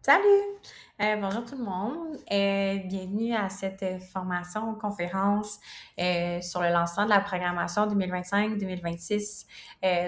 Salut! Bonjour tout le monde. Bienvenue à cette formation conférence sur le lancement de la programmation 2025-2026,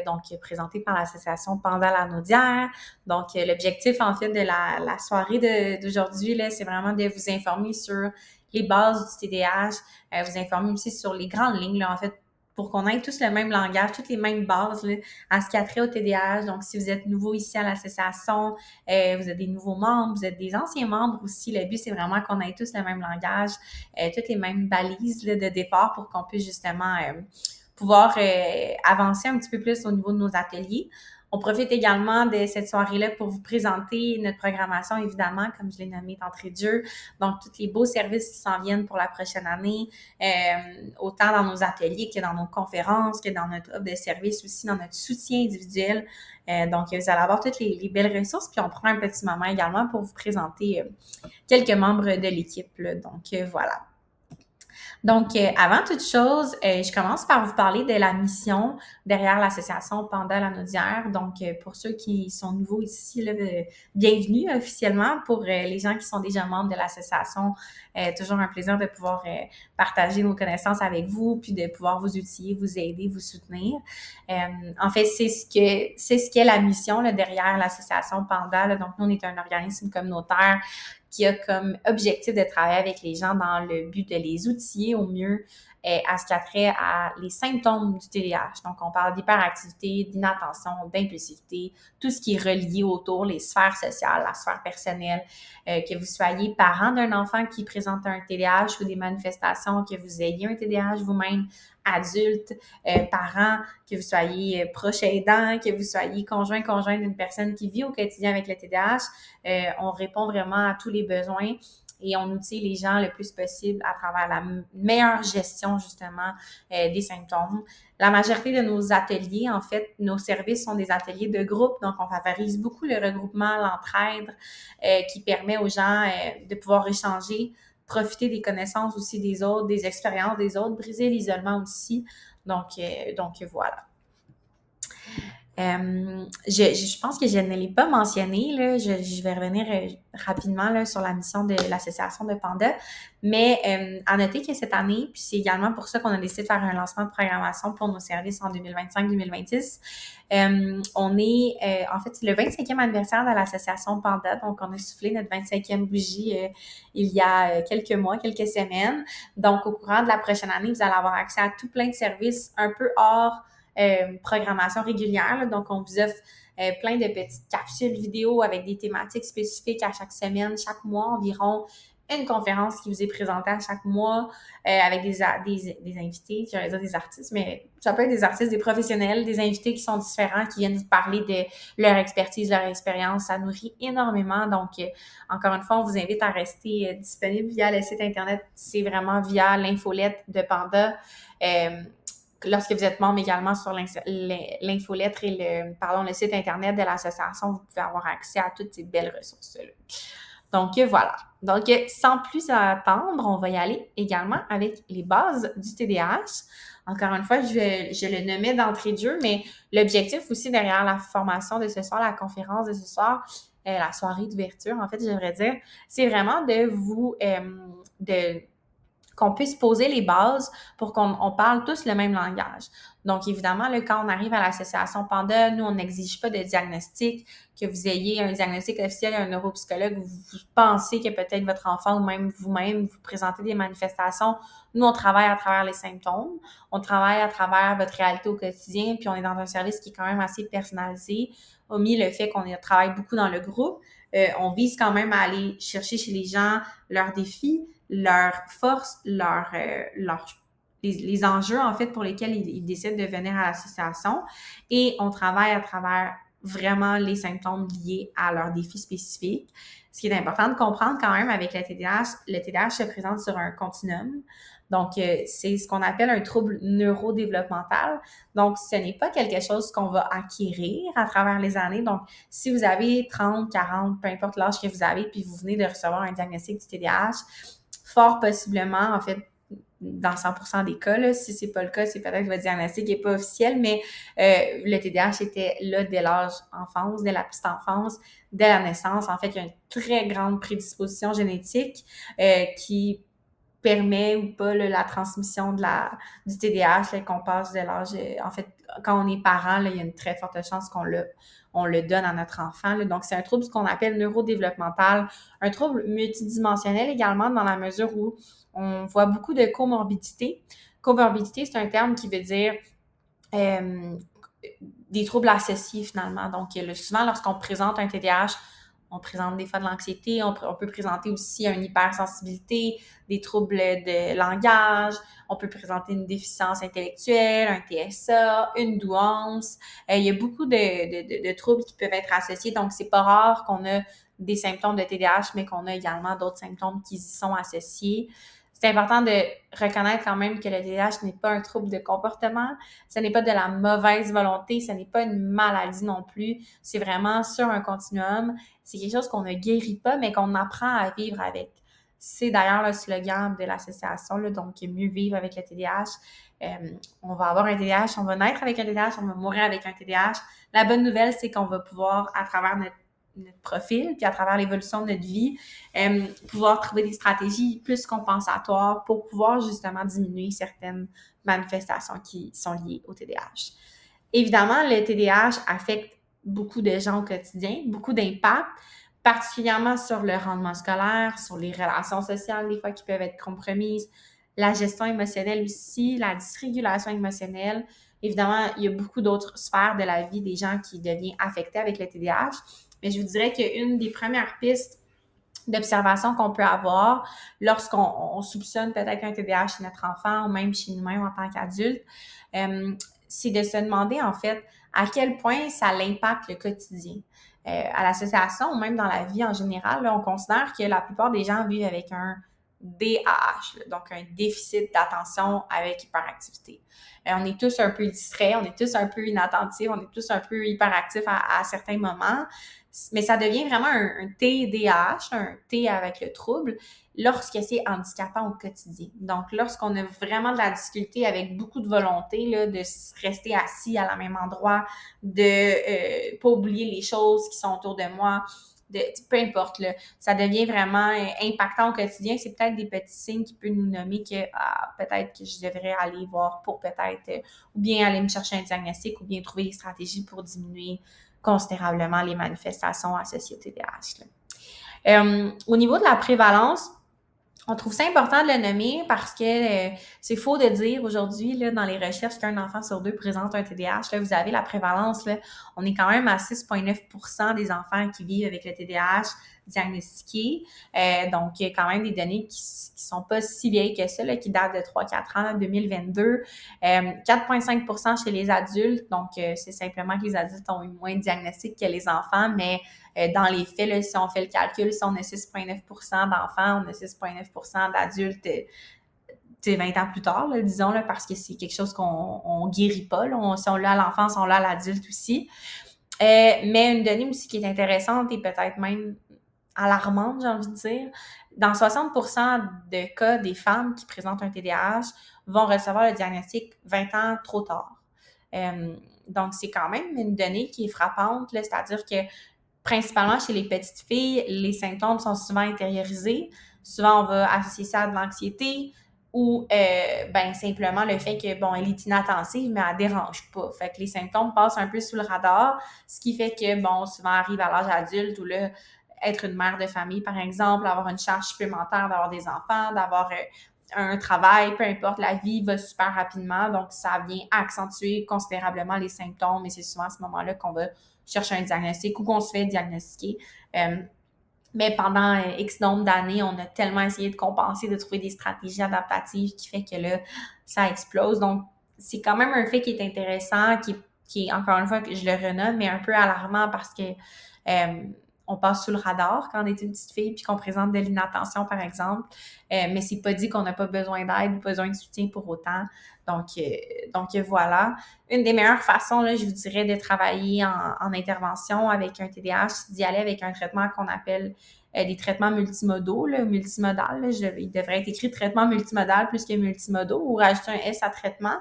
donc présentée par l'association Panda Lanaudière. Donc, l'objectif en fait de la soirée d'aujourd'hui, là, c'est vraiment de vous informer sur les bases du TDAH, vous informer aussi sur les grandes lignes, là, en fait, pour qu'on ait tous le même langage, toutes les mêmes bases là, à ce qui a trait au TDAH. Donc, si vous êtes nouveau ici à l'association, vous êtes des nouveaux membres, vous êtes des anciens membres aussi. Le but, c'est vraiment qu'on ait tous le même langage, toutes les mêmes balises là, de départ pour qu'on puisse justement pouvoir avancer un petit peu plus au niveau de nos ateliers. On profite également de cette soirée-là pour vous présenter notre programmation, évidemment, comme je l'ai nommé d'entrée de jeu. Donc, tous les beaux services qui s'en viennent pour la prochaine année, autant dans nos ateliers que dans nos conférences, que dans notre offre de services aussi, dans notre soutien individuel. Donc, vous allez avoir toutes les belles ressources. Puis, on prend un petit moment également pour vous présenter quelques membres de l'équipe. Là. Donc, voilà. Donc, avant toute chose, je commence par vous parler de la mission derrière l'association Panda Lanaudière. Donc, pour ceux qui sont nouveaux ici, là, bienvenue officiellement. Pour les gens qui sont déjà membres de l'association, toujours un plaisir de pouvoir partager nos connaissances avec vous, puis de pouvoir vous outiller, vous aider, vous soutenir. En fait, c'est ce qu'est la mission là, derrière l'association Panda. Là. Donc, nous, on est un organisme communautaire qui a comme objectif de travailler avec les gens dans le but de les outiller au mieux à ce qui a trait à les symptômes du TDAH. Donc, on parle d'hyperactivité, d'inattention, d'impulsivité, tout ce qui est relié autour, les sphères sociales, la sphère personnelle, que vous soyez parent d'un enfant qui présente un TDAH ou des manifestations, que vous ayez un TDAH vous-même, adulte, parent, que vous soyez proche aidant, que vous soyez conjoint d'une personne qui vit au quotidien avec le TDAH, on répond vraiment à tous les besoins et on outille les gens le plus possible à travers la meilleure gestion, justement, des symptômes. La majorité de nos ateliers, en fait, nos services sont des ateliers de groupe, donc on favorise beaucoup le regroupement, l'entraide, qui permet aux gens de pouvoir échanger, profiter des connaissances aussi des autres, des expériences des autres, briser l'isolement aussi. Donc voilà. Je pense que je ne l'ai pas mentionné, là. Je vais revenir rapidement là, sur la mission de l'association de Panda, mais à noter que cette année, puis c'est également pour ça qu'on a décidé de faire un lancement de programmation pour nos services en 2025-2026, on est, en fait, c'est le 25e anniversaire de l'association Panda, donc on a soufflé notre 25e bougie il y a quelques mois, quelques semaines. Donc, au courant de la prochaine année, vous allez avoir accès à tout plein de services un peu hors programmation régulière. Là. Donc, on vous offre plein de petites capsules vidéo avec des thématiques spécifiques à chaque semaine, chaque mois environ. Une conférence qui vous est présentée à chaque mois avec des invités, j'allais dire des artistes, mais ça peut être des artistes, des professionnels, des invités qui sont différents, qui viennent vous parler de leur expertise, leur expérience. Ça nourrit énormément. Donc, encore une fois, on vous invite à rester disponible via le site Internet. C'est vraiment via l'infolette de Panda. Lorsque vous êtes membre également sur l'infolettre et le site Internet de l'association, vous pouvez avoir accès à toutes ces belles ressources-là. Donc, voilà. Donc, sans plus attendre, on va y aller également avec les bases du TDAH. Encore une fois, je le nommais d'entrée de jeu, mais l'objectif aussi derrière la formation de ce soir, la conférence de ce soir, la soirée d'ouverture, en fait, j'aimerais dire, c'est vraiment de vous, qu'on puisse poser les bases pour qu'on parle tous le même langage. Donc, évidemment, là, quand on arrive à l'association Panda, nous, on n'exige pas de diagnostic, que vous ayez un diagnostic officiel et un neuropsychologue, vous pensez que peut-être votre enfant ou même vous-même, vous présentez des manifestations. Nous, on travaille à travers les symptômes, on travaille à travers votre réalité au quotidien, puis on est dans un service qui est quand même assez personnalisé, omis le fait qu'on travaille beaucoup dans le groupe. On vise quand même à aller chercher chez les gens leurs défis, leurs forces, les enjeux, en fait, pour lesquels ils décident de venir à l'association. Et on travaille à travers vraiment les symptômes liés à leurs défis spécifiques. Ce qui est important de comprendre quand même avec le TDAH se présente sur un continuum. Donc, c'est ce qu'on appelle un trouble neurodéveloppemental. Donc, ce n'est pas quelque chose qu'on va acquérir à travers les années. Donc, si vous avez 30, 40, peu importe l'âge que vous avez, puis vous venez de recevoir un diagnostic du TDAH, fort possiblement, en fait, dans 100% des cas. Là. Si c'est pas le cas, c'est peut-être que votre diagnostic n'est pas officiel, mais le TDAH était là dès l'âge enfance, dès la petite enfance, dès la naissance. En fait, il y a une très grande prédisposition génétique qui permet ou pas là, la transmission du TDAH, là, qu'on passe de l'âge... en fait, quand on est parent, là, il y a une très forte chance on le donne à notre enfant. Là. Donc, c'est un trouble ce qu'on appelle neurodéveloppemental, un trouble multidimensionnel également dans la mesure où on voit beaucoup de comorbidités. Comorbidité, c'est un terme qui veut dire euh, des troubles associés finalement. Donc, souvent, lorsqu'on présente un TDAH, on présente des fois de l'anxiété, on peut présenter aussi une hypersensibilité, des troubles de langage, on peut présenter une déficience intellectuelle, un TSA, une douance. Il y a beaucoup de troubles qui peuvent être associés, donc c'est pas rare qu'on a des symptômes de TDAH, mais qu'on a également d'autres symptômes qui y sont associés. C'est important de reconnaître quand même que le TDAH n'est pas un trouble de comportement, ce n'est pas de la mauvaise volonté, ce n'est pas une maladie non plus, c'est vraiment sur un continuum. C'est quelque chose qu'on ne guérit pas, mais qu'on apprend à vivre avec. C'est d'ailleurs le slogan de l'association, là, donc mieux vivre avec le TDAH. On va avoir un TDAH, on va naître avec un TDAH, on va mourir avec un TDAH. La bonne nouvelle, c'est qu'on va pouvoir, à travers notre profil, puis à travers l'évolution de notre vie, pouvoir trouver des stratégies plus compensatoires pour pouvoir justement diminuer certaines manifestations qui sont liées au TDAH. Évidemment, le TDAH affecte beaucoup de gens au quotidien, beaucoup d'impact, particulièrement sur le rendement scolaire, sur les relations sociales, des fois qui peuvent être compromises, la gestion émotionnelle aussi, la dysrégulation émotionnelle. Évidemment, il y a beaucoup d'autres sphères de la vie des gens qui deviennent affectés avec le TDAH, mais je vous dirais qu'une des premières pistes d'observation qu'on peut avoir lorsqu'on soupçonne peut-être un TDAH chez notre enfant ou même chez nous-mêmes en tant qu'adultes, c'est de se demander en fait à quel point ça l'impacte le quotidien. À l'association ou même dans la vie en général, là, on considère que la plupart des gens vivent avec un DAH, là, donc un déficit d'attention avec hyperactivité. On est tous un peu distraits, on est tous un peu inattentifs, on est tous un peu hyperactifs à certains moments, mais ça devient vraiment un TDAH, un T avec le trouble, lorsque c'est handicapant au quotidien. Donc, lorsqu'on a vraiment de la difficulté avec beaucoup de volonté là, de rester assis à la même endroit, de pas oublier les choses qui sont autour de moi, peu importe, là, ça devient vraiment impactant au quotidien. C'est peut-être des petits signes qui peuvent nous nommer que peut-être que je devrais aller voir pour peut-être, ou bien aller me chercher un diagnostic, ou bien trouver des stratégies pour diminuer considérablement les manifestations associées au TDAH. Au niveau de la prévalence, on trouve ça important de le nommer parce que c'est faux de dire aujourd'hui, là, dans les recherches, qu'un enfant sur deux présente un TDAH. Là, vous avez la prévalence, là, on est quand même à 6,9% des enfants qui vivent avec le TDAH diagnostiqués. Donc, il y a quand même des données qui sont pas si vieilles que ça, là, qui datent de 3-4 ans, 2022. 4,5% chez les adultes. Donc, c'est simplement que les adultes ont eu moins de diagnostics que les enfants, mais dans les faits, là, si on fait le calcul, si on a 6,9% d'enfants, on a 6,9% d'adultes 20 ans plus tard, là, disons, là, parce que c'est quelque chose qu'on ne guérit pas. Là. Si on l'a à l'enfance, on l'a à l'adulte aussi. Mais une donnée aussi qui est intéressante et peut-être même alarmante, j'ai envie de dire, dans 60% de cas, des femmes qui présentent un TDAH vont recevoir le diagnostic 20 ans trop tard. Donc, c'est quand même une donnée qui est frappante, là, c'est-à-dire que principalement chez les petites filles, les symptômes sont souvent intériorisés. Souvent, on va associer ça à de l'anxiété ou simplement le fait que, bon, elle est inattentive, mais elle dérange pas. Fait que les symptômes passent un peu sous le radar, ce qui fait que, bon, souvent arrive à l'âge adulte où là, être une mère de famille, par exemple, avoir une charge supplémentaire, d'avoir des enfants, d'avoir un travail, peu importe, la vie va super rapidement, donc ça vient accentuer considérablement les symptômes et c'est souvent à ce moment-là qu'on va chercher un diagnostic ou qu'on se fait diagnostiquer. Mais pendant X nombre d'années, on a tellement essayé de compenser, de trouver des stratégies adaptatives qui fait que là, ça explose. Donc, c'est quand même un fait qui est intéressant, qui est encore une fois, que je le renomme, mais un peu alarmant parce que on passe sous le radar quand on est une petite fille puis qu'on présente de l'inattention, par exemple. Mais c'est pas dit qu'on n'a pas besoin d'aide, besoin de soutien pour autant. Donc voilà. Une des meilleures façons, là, je vous dirais, de travailler en intervention avec un TDAH, c'est d'y aller avec un traitement qu'on appelle des traitements multimodaux, là, multimodal. Là, il devrait être écrit traitement multimodal plus que multimodaux ou rajouter un S à traitement.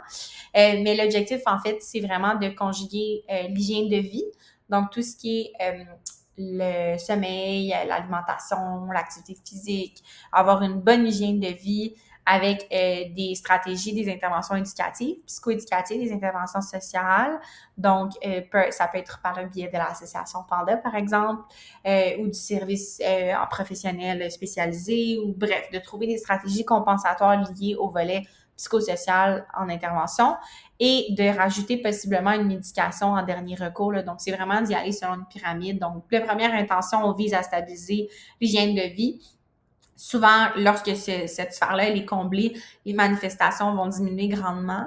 Mais l'objectif, en fait, c'est vraiment de conjuguer l'hygiène de vie, donc tout ce qui est le sommeil, l'alimentation, l'activité physique, avoir une bonne hygiène de vie avec des stratégies, des interventions éducatives, psychoéducatives, des interventions sociales. Donc, ça peut être par le biais de l'association Panda, par exemple, ou du service en professionnel spécialisé, ou bref, de trouver des stratégies compensatoires liées au volet psychosocial en intervention et de rajouter possiblement une médication en dernier recours. Là. Donc, c'est vraiment d'y aller selon une pyramide. Donc, la première intention, on vise à stabiliser l'hygiène de vie. Souvent, lorsque cette sphère-là est comblée, les manifestations vont diminuer grandement.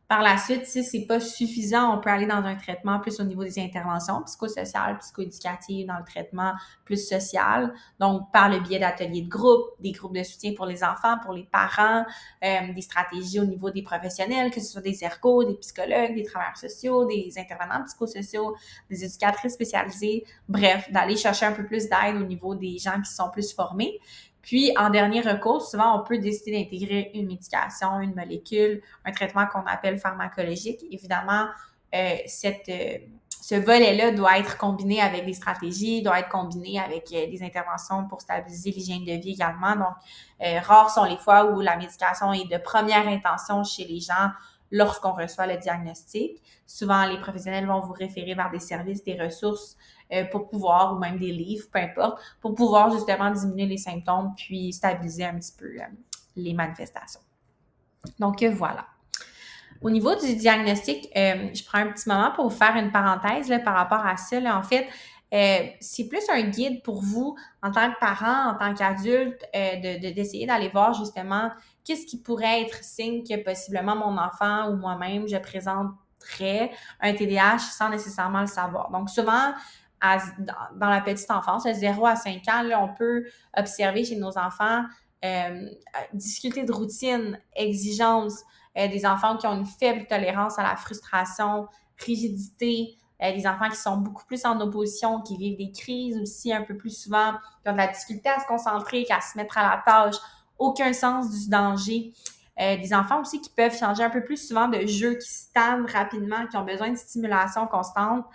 Par la suite, si c'est pas suffisant, on peut aller dans un traitement plus au niveau des interventions psychosociales, psychoéducatives, dans le traitement plus social. Donc, par le biais d'ateliers de groupe, des groupes de soutien pour les enfants, pour les parents, des stratégies au niveau des professionnels, que ce soit des ergos, des psychologues, des travailleurs sociaux, des intervenants psychosociaux, des éducatrices spécialisées. Bref, d'aller chercher un peu plus d'aide au niveau des gens qui sont plus formés. Puis, en dernier recours, souvent, on peut décider d'intégrer une médication, une molécule, un traitement qu'on appelle pharmacologique. Évidemment, ce volet-là doit être combiné avec des stratégies, doit être combiné avec des interventions pour stabiliser l'hygiène de vie également. Donc, rares sont les fois où la médication est de première intention chez les gens lorsqu'on reçoit le diagnostic. Souvent, les professionnels vont vous référer vers des services, des ressources pour pouvoir, ou même des livres, peu importe, pour pouvoir justement diminuer les symptômes puis stabiliser un petit peu les manifestations. Donc, voilà. Au niveau du diagnostic, je prends un petit moment pour vous faire une parenthèse là, par rapport à ça. Là. En fait, c'est plus un guide pour vous en tant que parent, en tant qu'adulte, d'essayer d'aller voir justement qu'est-ce qui pourrait être signe que possiblement mon enfant ou moi-même, je présenterais un TDAH sans nécessairement le savoir. Donc, souvent, dans la petite enfance, de 0 à 5 ans, là, on peut observer chez nos enfants difficulté de routine, exigence, des enfants qui ont une faible tolérance à la frustration, rigidité, des enfants qui sont beaucoup plus en opposition, qui vivent des crises aussi un peu plus souvent, qui ont de la difficulté à se concentrer, à se mettre à la tâche, aucun sens du danger. Des enfants aussi qui peuvent changer un peu plus souvent de jeu, qui se tannent rapidement, qui ont besoin de stimulation constante.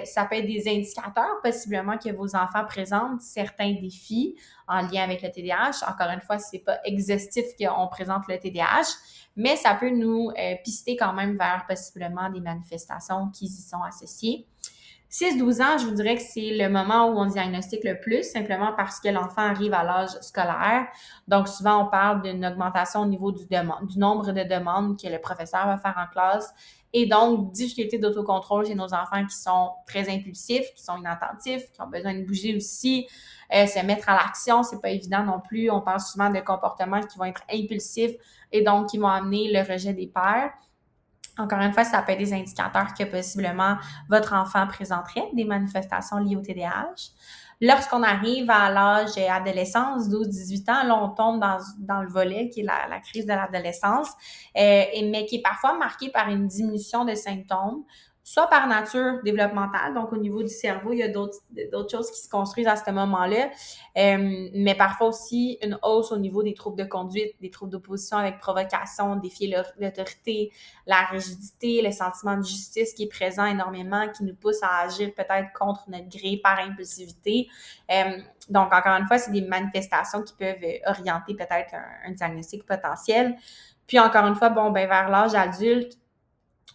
Ça peut être des indicateurs possiblement que vos enfants présentent certains défis en lien avec le TDAH. Encore une fois, c'est pas exhaustif qu'on présente le TDAH, mais ça peut nous pister quand même vers possiblement des manifestations qui y sont associées. 6-12 ans, je vous dirais que c'est le moment où on diagnostique le plus, simplement parce que l'enfant arrive à l'âge scolaire. Donc, souvent, on parle d'une augmentation au niveau du nombre de demandes que le professeur va faire en classe. Et donc, difficulté d'autocontrôle chez nos enfants qui sont très impulsifs, qui sont inattentifs, qui ont besoin de bouger aussi, se mettre à l'action, c'est pas évident non plus. On parle souvent de comportements qui vont être impulsifs et donc qui vont amener le rejet des pairs. Encore une fois, ça peut être des indicateurs que possiblement votre enfant présenterait des manifestations liées au TDAH. Lorsqu'on arrive à l'âge adolescence, 12-18 ans, là, on tombe dans le volet qui est la crise de l'adolescence, mais qui est parfois marqué par une diminution de symptômes, soit par nature développementale, donc au niveau du cerveau, il y a d'autres choses qui se construisent à ce moment-là, mais parfois aussi une hausse au niveau des troubles de conduite, des troubles d'opposition avec provocation, défier l'autorité, la rigidité, le sentiment de justice qui est présent énormément, qui nous pousse à agir peut-être contre notre gré par impulsivité. Donc, encore une fois, c'est des manifestations qui peuvent orienter peut-être un diagnostic potentiel. Puis, encore une fois, vers l'âge adulte,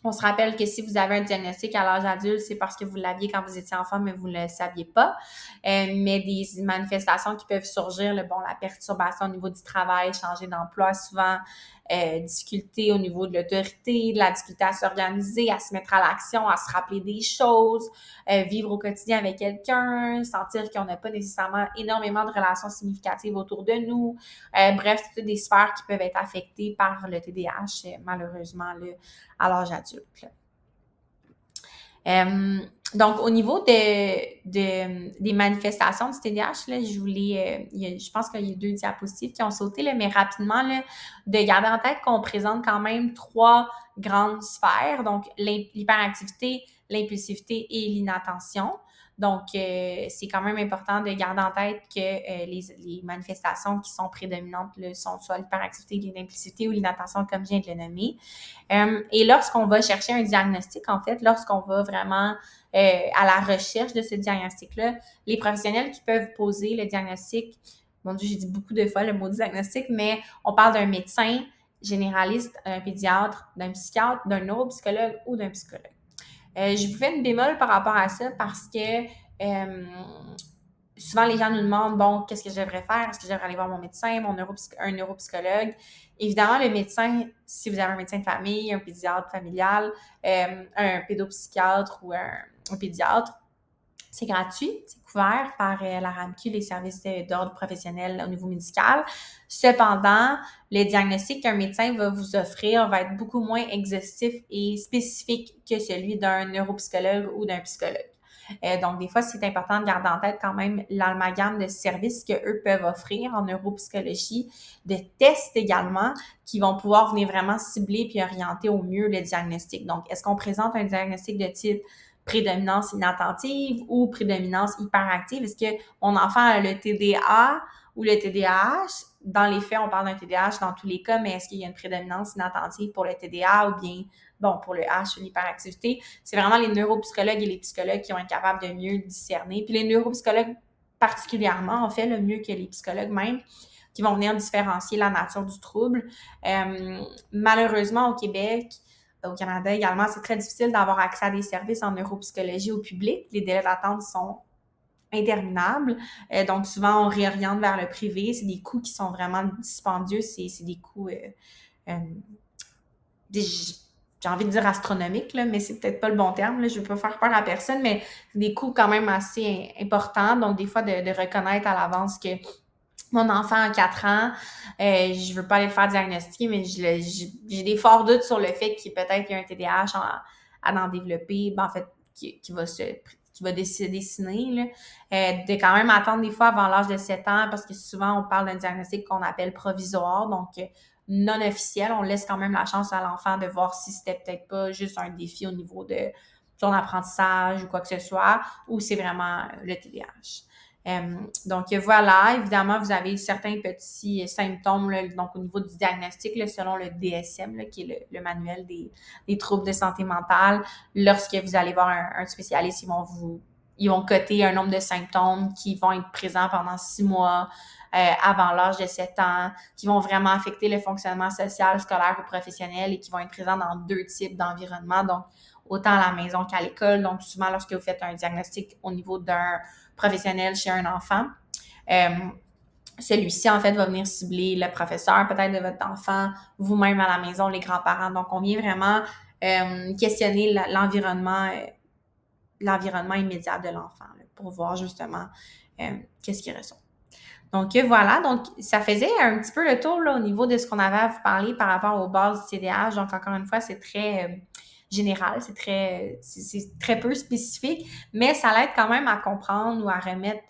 on se rappelle que si vous avez un diagnostic à l'âge adulte, c'est parce que vous l'aviez quand vous étiez enfant, mais vous ne le saviez pas. Mais des manifestations qui peuvent surgir, la perturbation au niveau du travail, changer d'emploi souvent, difficulté au niveau de l'autorité, de la difficulté à s'organiser, à se mettre à l'action, à se rappeler des choses, vivre au quotidien avec quelqu'un, sentir qu'on n'a pas nécessairement énormément de relations significatives autour de nous. Bref, c'est des sphères qui peuvent être affectées par le TDAH, malheureusement, là, à l'âge adulte. Donc, au niveau des manifestations du TDAH, là, je pense qu'il y a 2 diapositives qui ont sauté, là, mais rapidement, là, de garder en tête qu'on présente quand même 3 grandes sphères, donc l'hyperactivité, l'impulsivité et l'inattention. Donc, c'est quand même important de garder en tête que les manifestations qui sont prédominantes là, sont soit l'hyperactivité, l'impulsivité ou l'inattention, comme je viens de le nommer. Et lorsqu'on va chercher un diagnostic, en fait, lorsqu'on va vraiment à la recherche de ce diagnostic-là, les professionnels qui peuvent poser le diagnostic, mon Dieu, j'ai dit beaucoup de fois le mot diagnostic, mais on parle d'un médecin généraliste, d'un pédiatre, d'un psychiatre, d'un neuropsychologue ou d'un psychologue. Je vous fais une bémol par rapport à ça parce que souvent les gens nous demandent, bon, qu'est-ce que je devrais faire? Est-ce que je devrais aller voir mon médecin, un neuropsychologue? Évidemment, le médecin, si vous avez un médecin de famille, un pédiatre familial, un pédopsychiatre ou un pédiatre, c'est gratuit, c'est couvert par la RAMQ, les services d'ordre professionnel au niveau médical. Cependant, le diagnostic qu'un médecin va vous offrir va être beaucoup moins exhaustif et spécifique que celui d'un neuropsychologue ou d'un psychologue. Donc, des fois, c'est important de garder en tête quand même l'amalgame de services qu'eux peuvent offrir en neuropsychologie, de tests également qui vont pouvoir venir vraiment cibler puis orienter au mieux le diagnostic. Donc, est-ce qu'on présente un diagnostic de type prédominance inattentive ou prédominance hyperactive? Est-ce que mon enfant a le TDA ou le TDAH? Dans les faits, on parle d'un TDAH dans tous les cas, mais est-ce qu'il y a une prédominance inattentive pour le TDA ou bien, bon, pour le H ou l'hyperactivité? C'est vraiment les neuropsychologues et les psychologues qui vont être capables de mieux discerner. Puis les neuropsychologues particulièrement, en fait, le mieux que les psychologues même, qui vont venir différencier la nature du trouble. Malheureusement, au Québec, au Canada également, c'est très difficile d'avoir accès à des services en neuropsychologie au public. Les délais d'attente sont interminables. Donc, souvent, on réoriente vers le privé. C'est des coûts qui sont vraiment dispendieux. C'est des coûts, j'ai envie de dire astronomiques, là, mais c'est peut-être pas le bon terme. Là. Je ne veux pas faire peur à personne, mais c'est des coûts quand même assez importants. Donc, des fois, de reconnaître à l'avance que mon enfant a 4 ans, je veux pas aller le faire diagnostiquer, mais j'ai des forts doutes sur le fait qu'il peut-être y a un TDAH à en développer, en fait, qui va se dessiner, là. De quand même attendre des fois avant l'âge de 7 ans, parce que souvent, on parle d'un diagnostic qu'on appelle provisoire, donc non officiel. On laisse quand même la chance à l'enfant de voir si c'était peut-être pas juste un défi au niveau de son apprentissage ou quoi que ce soit, ou c'est vraiment le TDAH. Donc voilà, évidemment, vous avez certains petits symptômes là, donc au niveau du diagnostic, là, selon le DSM, là, qui est le manuel des troubles de santé mentale. Lorsque vous allez voir un spécialiste, ils vont coter un nombre de symptômes qui vont être présents pendant 6 mois avant l'âge de 7 ans, qui vont vraiment affecter le fonctionnement social, scolaire ou professionnel et qui vont être présents dans 2 types d'environnements, donc autant à la maison qu'à l'école. Donc souvent, lorsque vous faites un diagnostic au niveau d'un professionnel chez un enfant, celui-ci, en fait, va venir cibler le professeur, peut-être de votre enfant, vous-même à la maison, les grands-parents. Donc, on vient vraiment questionner l'environnement immédiat de l'enfant là, pour voir justement qu'est-ce qui ressort. Donc, voilà. Donc, ça faisait un petit peu le tour là, au niveau de ce qu'on avait à vous parler par rapport aux bases du TDAH. Donc, encore une fois, c'est très général, c'est très peu spécifique, mais ça l'aide quand même à comprendre ou à remettre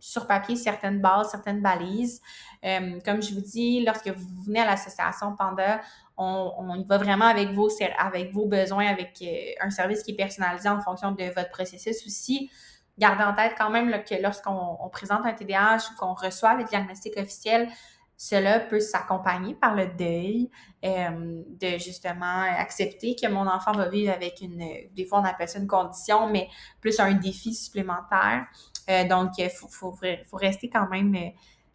sur papier certaines bases, certaines balises. Comme je vous dis, lorsque vous venez à l'association Panda, on y va vraiment avec vos besoins, avec un service qui est personnalisé en fonction de votre processus aussi. Gardez en tête quand même là, que lorsqu'on présente un TDAH ou qu'on reçoit le diagnostic officiel, cela peut s'accompagner par le deuil, de justement accepter que mon enfant va vivre avec des fois on appelle ça une condition, mais plus un défi supplémentaire. Donc, il faut rester quand même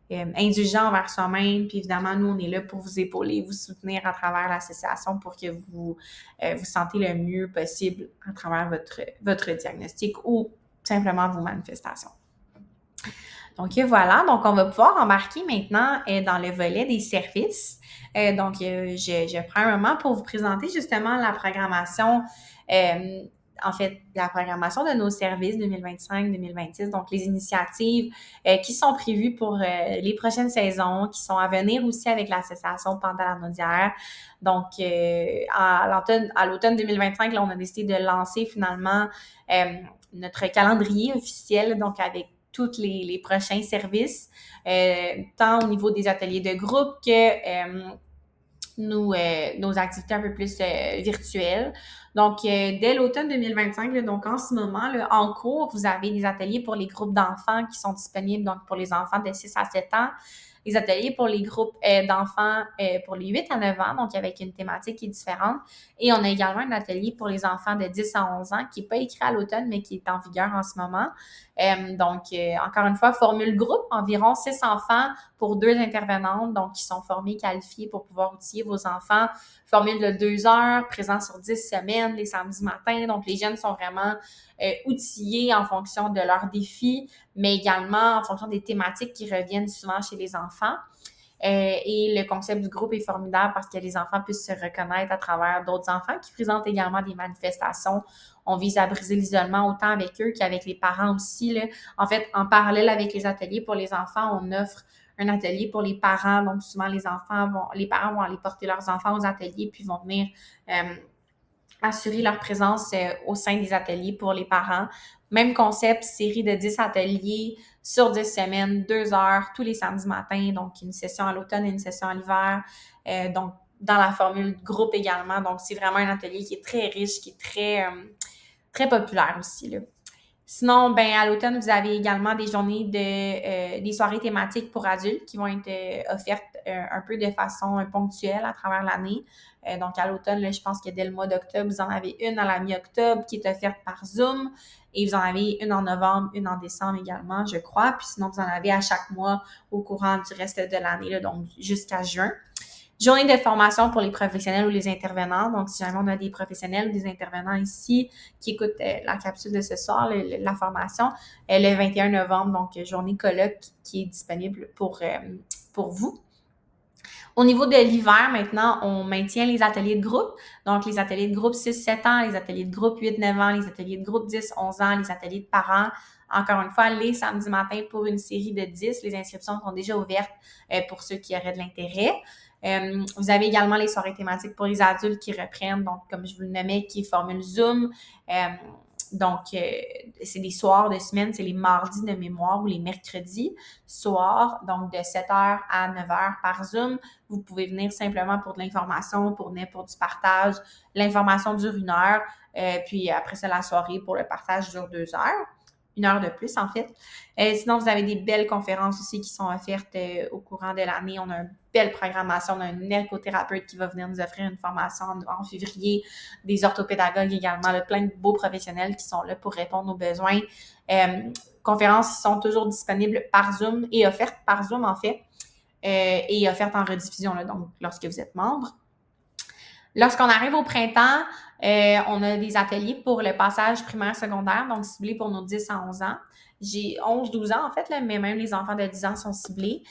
indulgent envers soi-même. Puis évidemment, nous, on est là pour vous épauler, vous soutenir à travers l'association pour que vous vous sentez le mieux possible à travers votre diagnostic ou simplement vos manifestations. Donc voilà, donc on va pouvoir embarquer maintenant dans le volet des services. Donc, je prends un moment pour vous présenter justement la programmation en fait, la programmation de nos services 2025-2026, donc les initiatives qui sont prévues pour les prochaines saisons, qui sont à venir aussi avec l'association pendant la Naudière. Donc, à l'automne 2025, là, on a décidé de lancer finalement notre calendrier officiel, donc avec tous les prochains services, tant au niveau des ateliers de groupe que nos activités un peu plus virtuelles. Donc, dès l'automne 2025, là, donc en ce moment, là, en cours, vous avez des ateliers pour les groupes d'enfants qui sont disponibles, donc pour les enfants de 6 à 7 ans, les ateliers pour les groupes d'enfants pour les 8 à 9 ans, donc avec une thématique qui est différente. Et on a également un atelier pour les enfants de 10 à 11 ans qui n'est pas écrit à l'automne, mais qui est en vigueur en ce moment. Encore une fois, formule groupe, environ 6 enfants pour 2 intervenantes, donc qui sont formées, qualifiées pour pouvoir outiller vos enfants. Formule de 2 heures, présent sur 10 semaines, les samedis matins. Donc, les jeunes sont vraiment outillés en fonction de leurs défis, mais également en fonction des thématiques qui reviennent souvent chez les enfants. Et le concept du groupe est formidable parce que les enfants puissent se reconnaître à travers d'autres enfants qui présentent également des manifestations. On vise à briser l'isolement autant avec eux qu'avec les parents aussi, là. En fait, en parallèle avec les ateliers pour les enfants, on offre un atelier pour les parents. Donc, souvent, les parents vont aller porter leurs enfants aux ateliers puis vont venir assurer leur présence au sein des ateliers pour les parents. Même concept, série de 10 ateliers sur 10 semaines, 2 heures, tous les samedis matins, donc une session à l'automne et une session à l'hiver. Donc, dans la formule groupe également. Donc, c'est vraiment un atelier qui est très riche, qui est très populaire aussi, là. Sinon, ben à l'automne, vous avez également des journées des soirées thématiques pour adultes qui vont être offertes un peu de façon ponctuelle à travers l'année. Donc, à l'automne, là, je pense que dès le mois d'octobre, vous en avez une à la mi-octobre qui est offerte par Zoom et vous en avez une en novembre, une en décembre également, je crois. Puis sinon, vous en avez à chaque mois au courant du reste de l'année, là, donc jusqu'à juin. Journée de formation pour les professionnels ou les intervenants. Donc, si jamais on a des professionnels ou des intervenants ici qui écoutent la capsule de ce soir, la formation, le 21 novembre, donc journée colloque qui est disponible pour vous. Au niveau de l'hiver, maintenant, on maintient les ateliers de groupe. Donc, les ateliers de groupe 6-7 ans, les ateliers de groupe 8-9 ans, les ateliers de groupe 10-11 ans, les ateliers de parents. Encore une fois, les samedis matins pour une série de 10. Les inscriptions sont déjà ouvertes pour ceux qui auraient de l'intérêt. Vous avez également les soirées thématiques pour les adultes qui reprennent, donc comme je vous le nommais, qui est formule Zoom. C'est des soirs de semaine, c'est les mardis de mémoire ou les mercredis soirs, donc de 7h à 9h par Zoom. Vous pouvez venir simplement pour de l'information, pour du partage. L'information dure 1 heure, puis après ça, la soirée pour le partage dure 2 heures. 1 heure de plus, en fait. Sinon, vous avez des belles conférences aussi qui sont offertes au courant de l'année. On a une belle programmation. On a un ergothérapeute qui va venir nous offrir une formation en février, des orthopédagogues également, là, plein de beaux professionnels qui sont là pour répondre aux besoins. Conférences qui sont toujours disponibles par Zoom et offertes par Zoom, en fait, et offertes en rediffusion, là, donc lorsque vous êtes membre. Lorsqu'on arrive au printemps, on a des ateliers pour le passage primaire-secondaire, donc ciblés pour nos 10 à 11 ans. J'ai 11-12 ans, en fait, là, mais même les enfants de 10 ans sont ciblés.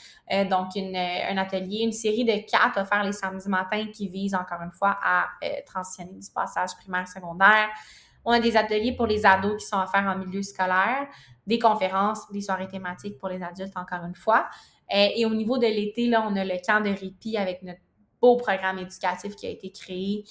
Donc, un atelier, une série de 4 offerts les samedis matins qui visent, encore une fois, à transitionner du passage primaire-secondaire. On a des ateliers pour les ados qui sont offerts en milieu scolaire, des conférences, des soirées thématiques pour les adultes, encore une fois. Et au niveau de l'été, là, on a le camp de répit avec notre beau programme éducatif qui a été créé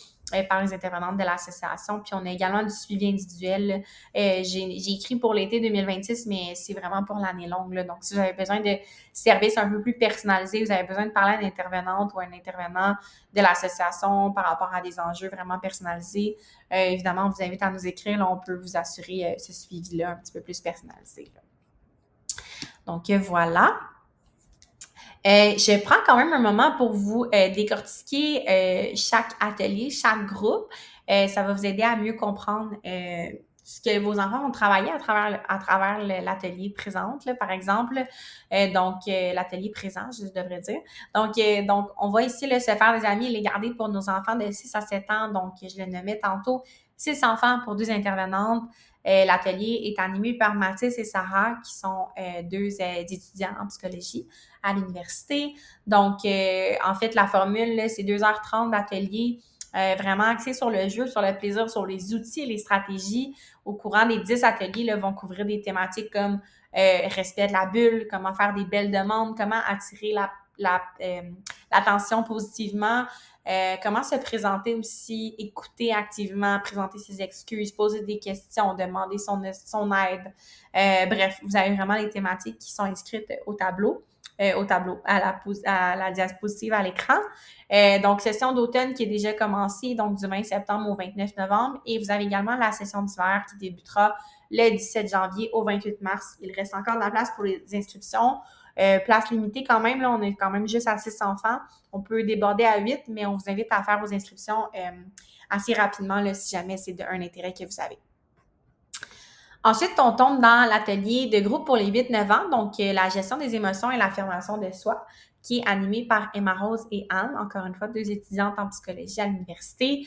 par les intervenantes de l'association. Puis on a également du suivi individuel. J'ai écrit pour l'été 2026, mais c'est vraiment pour l'année longue, là. Donc, si vous avez besoin de services un peu plus personnalisés, vous avez besoin de parler à une intervenante ou à un intervenant de l'association par rapport à des enjeux vraiment personnalisés, évidemment, on vous invite à nous écrire. Là, on peut vous assurer ce suivi-là un petit peu plus personnalisé, là. Donc, voilà. Je prends quand même un moment pour vous décortiquer chaque atelier, chaque groupe. Ça va vous aider à mieux comprendre ce que vos enfants vont travailler à travers l'atelier présente, là, par exemple. L'atelier présent, je devrais dire. Donc, on va ici là, se faire des amis et les garder pour nos enfants de 6 à 7 ans. Donc, je le nommais tantôt, 6 enfants pour 2 intervenantes. L'atelier est animé par Mathis et Sarah, qui sont deux étudiants en psychologie à l'université. Donc, en fait, la formule, là, c'est 2h30 d'atelier vraiment axé sur le jeu, sur le plaisir, sur les outils et les stratégies. Au courant des 10 ateliers, là, vont couvrir des thématiques comme respect de la bulle, comment faire des belles demandes, comment attirer l'attention positivement, comment se présenter aussi, écouter activement, présenter ses excuses, poser des questions, demander son aide. Bref, vous avez vraiment les thématiques qui sont inscrites à la diapositive à l'écran. Donc, session d'automne qui est déjà commencée, donc du 20 septembre au 29 novembre. Et vous avez également la session d'hiver qui débutera le 17 janvier au 28 mars. Il reste encore de la place pour les inscriptions. Place limitée quand même, là, on est quand même juste à 6 enfants. On peut déborder à 8, mais on vous invite à faire vos inscriptions assez rapidement là, si jamais c'est un intérêt que vous avez. Ensuite, on tombe dans l'atelier de groupe pour les 8-9 ans, donc la gestion des émotions et l'affirmation de soi, qui est animé par Emma Rose et Anne, encore une fois, 2 étudiantes en psychologie à l'université.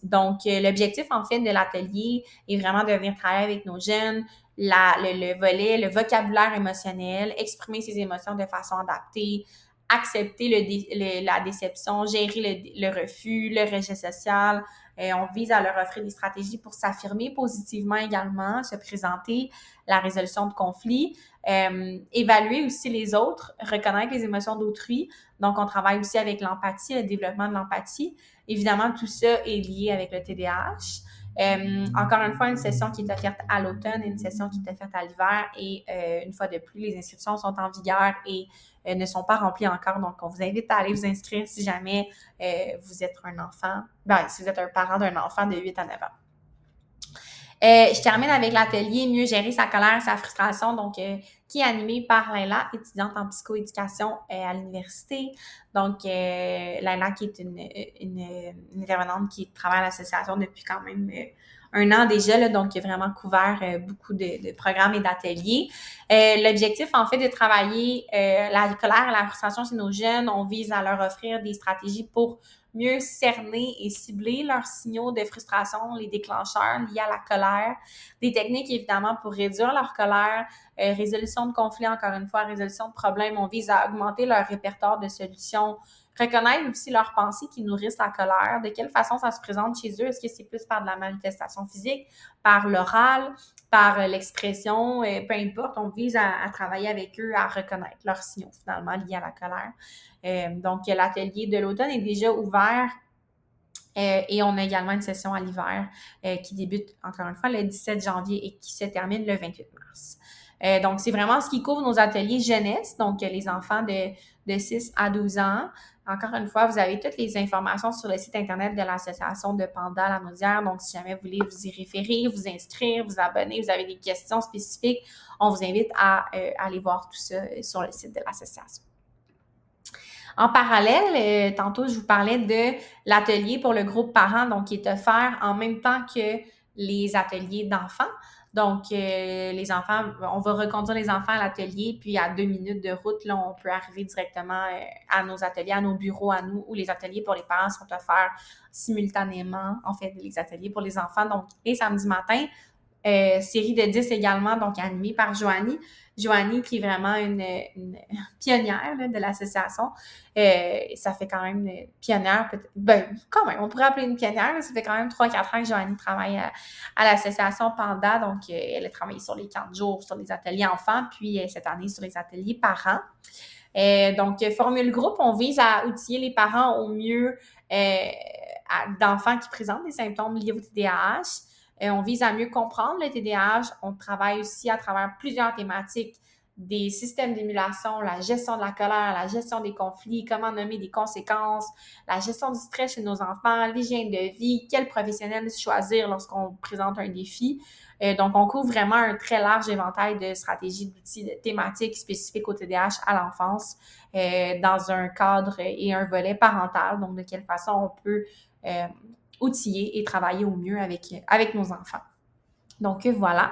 Donc, l'objectif, en fait, de l'atelier est vraiment de venir travailler avec nos jeunes, le volet, le vocabulaire émotionnel, exprimer ses émotions de façon adaptée, accepter la déception, gérer le refus, le rejet social. On vise à leur offrir des stratégies pour s'affirmer positivement également, se présenter, la résolution de conflits, évaluer aussi les autres, reconnaître les émotions d'autrui. Donc, on travaille aussi avec l'empathie, le développement de l'empathie. Évidemment, tout ça est lié avec le TDAH. Encore une fois, une session qui est offerte à l'automne et une session qui est offerte à l'hiver. Et une fois de plus, les inscriptions sont en vigueur et ne sont pas remplies encore. Donc, on vous invite à aller vous inscrire si jamais vous êtes un enfant, si vous êtes un parent d'un enfant de 8 à 9 ans. Je termine avec l'atelier Mieux gérer sa colère, sa frustration, donc qui est animé par Laila, étudiante en psychoéducation à l'université. Donc, Laila qui est une intervenante qui travaille à l'association depuis quand même un an déjà, là, donc qui a vraiment couvert beaucoup de programmes et d'ateliers. L'objectif, en fait, de travailler la colère et la frustration chez nos jeunes, on vise à leur offrir des stratégies pour mieux cerner et cibler leurs signaux de frustration, les déclencheurs liés à la colère, des techniques évidemment pour réduire leur colère, résolution de conflits, encore une fois, résolution de problèmes. On vise à augmenter leur répertoire de solutions, reconnaître aussi leurs pensées qui nourrissent la colère, de quelle façon ça se présente chez eux, est-ce que c'est plus par de la manifestation physique, par l'oral, par l'expression, peu importe, on vise à travailler avec eux, à reconnaître leurs signaux finalement liés à la colère. Donc, l'atelier de l'automne est déjà ouvert et on a également une session à l'hiver qui débute, encore une fois, le 17 janvier et qui se termine le 28 mars. Donc, c'est vraiment ce qui couvre nos ateliers jeunesse, donc les enfants de 6 à 12 ans. Encore une fois, vous avez toutes les informations sur le site Internet de l'association de Panda La Naudière. Donc, si jamais vous voulez vous y référer, vous inscrire, vous abonner, vous avez des questions spécifiques, on vous invite à aller voir tout ça sur le site de l'association. En parallèle, tantôt, je vous parlais de l'atelier pour le groupe parent, donc qui est offert en même temps que les ateliers d'enfants. Donc, les enfants, on va reconduire les enfants à l'atelier, puis à 2 minutes de route, là, on peut arriver directement à nos ateliers, à nos bureaux, à nous, où les ateliers pour les parents sont offerts simultanément, en fait, les ateliers pour les enfants, donc, et samedi matin. Série de 10 également, donc animée par Joanie. Joanie, qui est vraiment une pionnière là, de l'association. Ça fait quand même une pionnière, quand même, on pourrait appeler une pionnière. Là, ça fait quand même 3-4 ans que Joanie travaille à l'association Panda. Donc, elle a travaillé sur les 4 jours, sur les ateliers enfants, puis cette année sur les ateliers parents. Donc, formule groupe, on vise à outiller les parents au mieux d'enfants qui présentent des symptômes liés au TDAH. On vise à mieux comprendre le TDAH. On travaille aussi à travers plusieurs thématiques, des systèmes d'émulation, la gestion de la colère, la gestion des conflits, comment nommer des conséquences, la gestion du stress chez nos enfants, l'hygiène de vie, quel professionnel choisir lorsqu'on présente un défi. Donc, on couvre vraiment un très large éventail de stratégies, d'outils, de thématiques spécifiques au TDAH à l'enfance dans un cadre et un volet parental. Donc, de quelle façon on peut outiller et travailler au mieux avec nos enfants. Donc, voilà.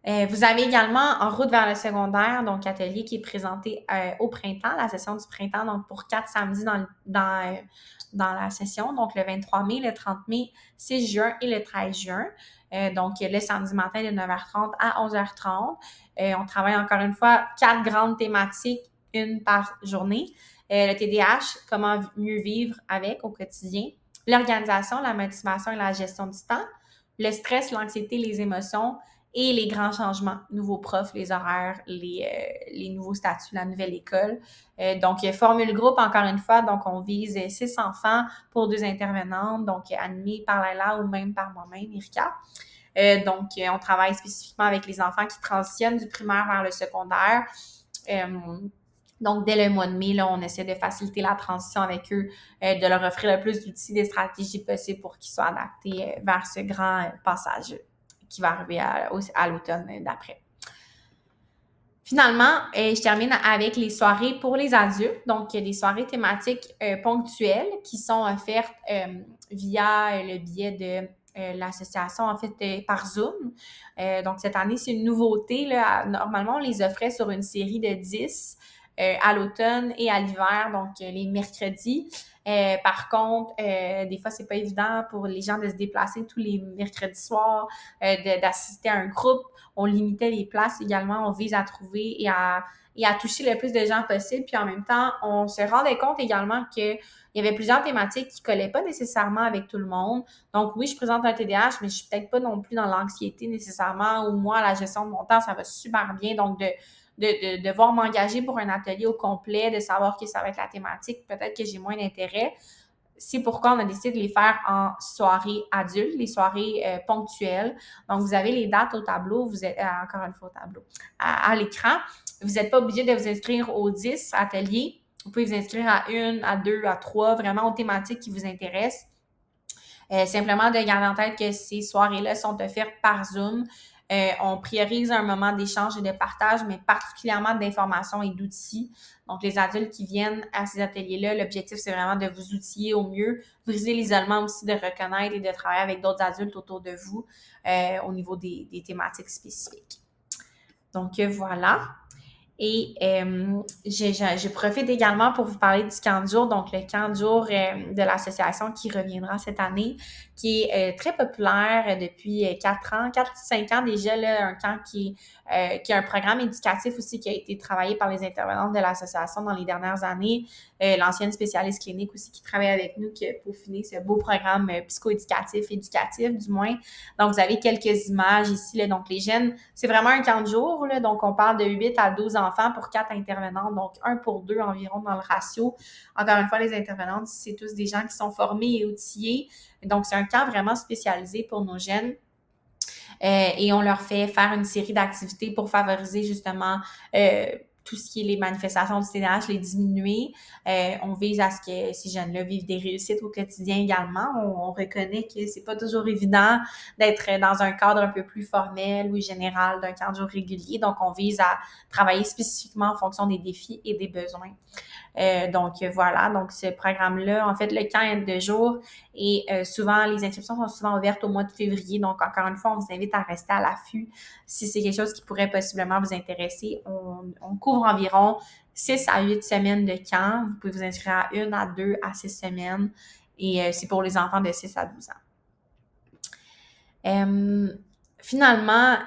Vous avez également En route vers le secondaire, donc atelier qui est présenté au printemps, la session du printemps, donc pour 4 samedis dans la session, donc le 23 mai, le 30 mai, 6 juin et le 13 juin. Donc, le samedi matin de 9h30 à 11h30. On travaille encore une fois 4 grandes thématiques, une par journée. Le TDAH, comment mieux vivre avec au quotidien. l'organisation, la motivation et la gestion du temps, le stress, l'anxiété, les émotions et les grands changements, nouveaux profs, les horaires, les nouveaux statuts, la nouvelle école. Donc, formule groupe, encore une fois, donc on vise 6 enfants pour 2 intervenantes, donc animées par Laila ou même par moi-même, Erika. Donc, on travaille spécifiquement avec les enfants qui transitionnent du primaire vers le secondaire. Donc, dès le mois de mai, là, on essaie de faciliter la transition avec eux, de leur offrir le plus d'outils, des stratégies possibles pour qu'ils soient adaptés vers ce grand passage qui va arriver à l'automne d'après. Finalement, je termine avec les soirées pour les adultes, donc des soirées thématiques ponctuelles qui sont offertes via le biais de l'association, en fait, par Zoom. Donc, cette année, c'est une nouveauté, là. Normalement, on les offrait sur une série de 10 à l'automne et à l'hiver, donc les mercredis. Par contre, des fois, c'est pas évident pour les gens de se déplacer tous les mercredis soirs, d'assister à un groupe. On limitait les places également. On vise à trouver et à toucher le plus de gens possible. Puis en même temps, on se rendait compte également qu'il y avait plusieurs thématiques qui collaient pas nécessairement avec tout le monde. Donc oui, je présente un TDAH, mais je suis peut-être pas non plus dans l'anxiété nécessairement, ou moi, la gestion de mon temps, ça va super bien. Donc de devoir m'engager pour un atelier au complet, de savoir que ça va être la thématique, peut-être que j'ai moins d'intérêt. C'est pourquoi on a décidé de les faire en soirée adulte, les soirées ponctuelles. Donc, vous avez les dates au tableau, vous êtes encore une fois au tableau, à l'écran. Vous n'êtes pas obligé de vous inscrire aux 10 ateliers. Vous pouvez vous inscrire à une, à deux, à trois, vraiment aux thématiques qui vous intéressent. Simplement de garder en tête que ces soirées-là sont offertes par Zoom. On priorise un moment d'échange et de partage, mais particulièrement d'informations et d'outils. Donc, les adultes qui viennent à ces ateliers-là, l'objectif, c'est vraiment de vous outiller au mieux, briser l'isolement aussi, de reconnaître et de travailler avec d'autres adultes autour de vous au niveau des thématiques spécifiques. Donc, voilà. Et je profite également pour vous parler du camp de jour, donc le camp de jour de l'association qui reviendra cette année, qui est très populaire depuis 4-5 ans déjà, là, un camp qui a un programme éducatif aussi qui a été travaillé par les intervenantes de l'association dans les dernières années, l'ancienne spécialiste clinique aussi qui travaille avec nous, qui a peaufiné ce beau programme psychoéducatif, éducatif du moins. Donc, vous avez quelques images ici, là, donc les jeunes, c'est vraiment un camp de jour, là, donc on parle de 8 à 12 enfants pour 4 intervenantes, donc 1 pour 2 environ dans le ratio. Encore une fois, les intervenantes, c'est tous des gens qui sont formés et outillés, donc c'est un camp vraiment spécialisé pour nos jeunes. Et on leur fait faire une série d'activités pour favoriser justement tout ce qui est les manifestations du TDAH, les diminuer. On vise à ce que ces jeunes-là vivent des réussites au quotidien également. On reconnaît que c'est pas toujours évident d'être dans un cadre un peu plus formel ou général d'un camp de jour régulier. Donc, on vise à travailler spécifiquement en fonction des défis et des besoins. Donc, voilà. Donc, ce programme-là, en fait, le camp est de jour et souvent, les inscriptions sont souvent ouvertes au mois de février. Donc, encore une fois, on vous invite à rester à l'affût si c'est quelque chose qui pourrait possiblement vous intéresser. On couvre environ 6 à 8 semaines de camp. Vous pouvez vous inscrire à 1, à 2, à 6 semaines. Et c'est pour les enfants de 6 à 12 ans. Finalement,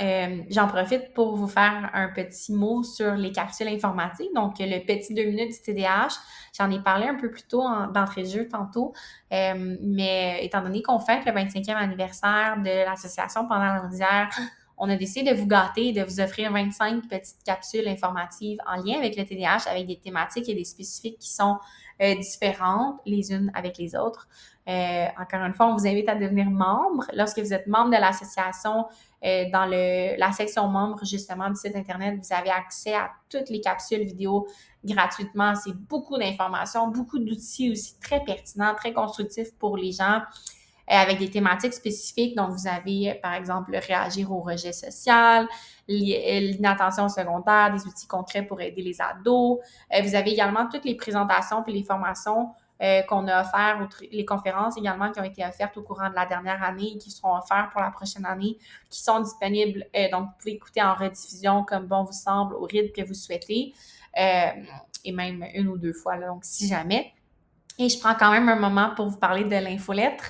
j'en profite pour vous faire un petit mot sur les capsules informatiques. Donc, le petit 2 minutes du TDAH, j'en ai parlé un peu plus tôt d'entrée de jeu tantôt, mais étant donné qu'on fête le 25e anniversaire de l'association pendant la Rosière, on a décidé de vous gâter et de vous offrir 25 petites capsules informatives en lien avec le TDAH, avec des thématiques et des spécifiques qui sont différentes les unes avec les autres. Encore une fois, on vous invite à devenir membre. Lorsque vous êtes membre de l'association, dans la section membres, justement, du site Internet, vous avez accès à toutes les capsules vidéo gratuitement. C'est beaucoup d'informations, beaucoup d'outils aussi très pertinents, très constructifs pour les gens, avec des thématiques spécifiques. Donc, vous avez, par exemple, réagir au rejet social, l'inattention secondaire, des outils concrets pour aider les ados. Vous avez également toutes les présentations puis les formations qu'on a offertes, les conférences également qui ont été offertes au courant de la dernière année et qui seront offertes pour la prochaine année, qui sont disponibles. Donc, vous pouvez écouter en rediffusion comme bon vous semble, au rythme que vous souhaitez, et même une ou deux fois, là, donc si jamais. Et je prends quand même un moment pour vous parler de l'infolettre.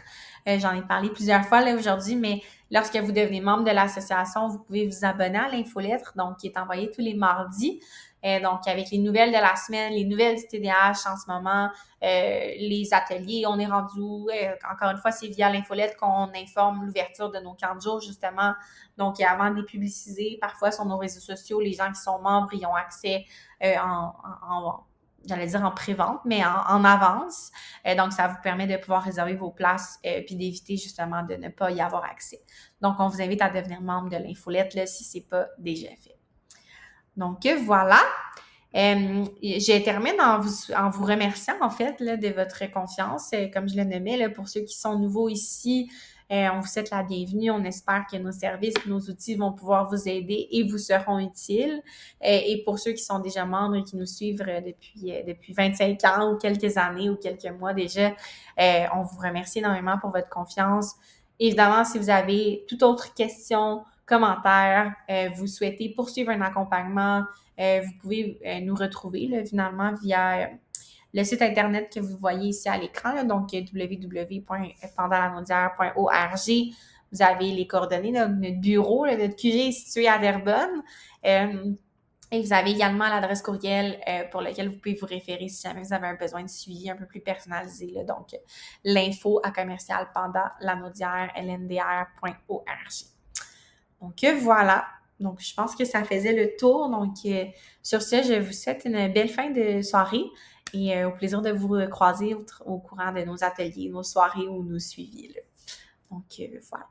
J'en ai parlé plusieurs fois là aujourd'hui, mais lorsque vous devenez membre de l'association, vous pouvez vous abonner à l'infolettre, donc qui est envoyée tous les mardis. Donc, avec les nouvelles de la semaine, les nouvelles du TDAH en ce moment, les ateliers, on est rendu, encore une fois, c'est via l'infolette qu'on informe l'ouverture de nos camps de jour, justement. Donc, avant de les publiciser, parfois sur nos réseaux sociaux, les gens qui sont membres, ils ont accès j'allais dire en pré-vente, mais en avance. Donc, ça vous permet de pouvoir réserver vos places puis d'éviter justement de ne pas y avoir accès. Donc, on vous invite à devenir membre de l'infolette là, si ce n'est pas déjà fait. Donc, voilà. Je termine en vous remerciant, en fait, là, de votre confiance. Comme je le nommais, là, pour ceux qui sont nouveaux ici, on vous souhaite la bienvenue. On espère que nos services, nos outils vont pouvoir vous aider et vous seront utiles. Et pour ceux qui sont déjà membres et qui nous suivent depuis 25 ans ou quelques années ou quelques mois déjà, on vous remercie énormément pour votre confiance. Évidemment, si vous avez toute autre question, commentaire, vous souhaitez poursuivre un accompagnement, vous pouvez nous retrouver là, finalement via le site internet que vous voyez ici à l'écran, là, donc www.pendantlanaudière.org. Vous avez les coordonnées de notre bureau, là, notre QG est situé à Terrebonne. Et vous avez également l'adresse courriel pour laquelle vous pouvez vous référer si jamais vous avez un besoin de suivi un peu plus personnalisé. Là. Donc, l'info@commercialpendantlanaudière.org. Donc, voilà. Donc, je pense que ça faisait le tour. Donc, sur ce, je vous souhaite une belle fin de soirée et au plaisir de vous croiser au courant de nos ateliers, nos soirées ou nos suivis. Là. Donc, voilà.